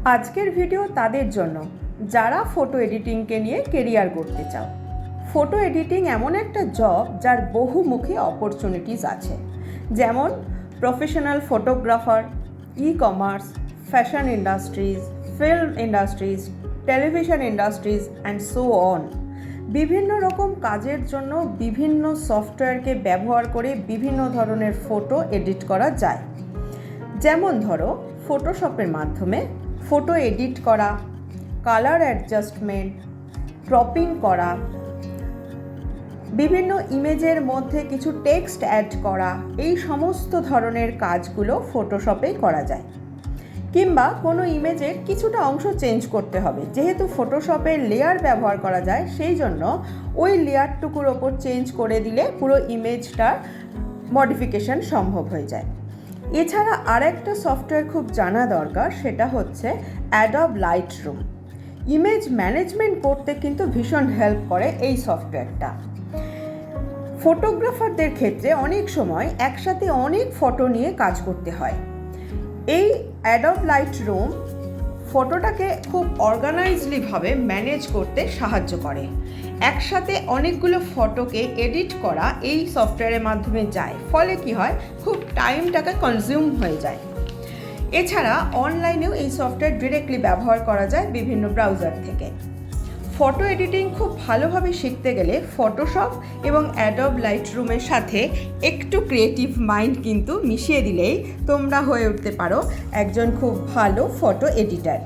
আজকের ভিডিও তাদের জন্য যারা ফটো এডিটিংকে নিয়ে কেরিয়ার করতে চাও। ফটো এডিটিং এমন একটা জব যার বহুমুখী অপরচুনিটিস আছে, যেমন professional photographer, e-commerce, fashion industries, film industries, television industries and so on. বিভিন্ন রকম কাজের জন্য বিভিন্ন সফটওয়্যারকে ব্যবহার করে বিভিন্ন ধরনের ফটো এডিট করা যায়। যেমন ধরো, ফটোশপের মাধ্যমে ফটো এডিট করা, কালার অ্যাডজাস্টমেন্ট, ক্রপিং করা, বিভিন্ন ইমেজের মধ্যে কিছু টেক্সট অ্যাড করা, এই সমস্ত ধরনের কাজগুলো ফটোশপেই করা যায়। কিংবা কোনো ইমেজের কিছুটা অংশ চেঞ্জ করতে হবে, যেহেতু ফটোশপে লেয়ার ব্যবহার করা যায়, সেই জন্য ওই লেয়ারটুকুর ওপর চেঞ্জ করে দিলে পুরো ইমেজটার মডিফিকেশন সম্ভব হয়ে যায়। এছাড়া আরেকটা সফটওয়্যার খুব জানা দরকার, সেটা হচ্ছে অ্যাডব লাইটরুম। ইমেজ ম্যানেজমেন্ট করতে কিন্তু ভীষণ হেল্প করে এই সফটওয়্যারটা। ফটোগ্রাফারদের ক্ষেত্রে অনেক সময় একসাথে অনেক ফটো নিয়ে কাজ করতে হয়। এই অ্যাডব লাইটরুম ফটোটাকে খুব অর্গানাইজলিভাবে ম্যানেজ করতে সাহায্য করে। একসাথে অনেকগুলো ফটোকে এডিট করা এই সফটওয়্যারের মাধ্যমে যায়, ফলে কি হয়, খুব টাইমটাকে কনজিউম হয়ে যায়। এছাড়া অনলাইনেও এই সফটওয়্যার ডিরেক্টলি ব্যবহার করা যায় বিভিন্ন ব্রাউজার থেকে। ফটো এডিটিং খুব ভালোভাবে শিখতে গেলে ফটোশপ এবং অ্যাডব লাইটরুমের সাথে একটু ক্রিয়েটিভ মাইন্ড কিন্তু মিশিয়ে দিলেই তোমরা হয়ে উঠতে পারো একজন খুব ভালো ফটো এডিটার।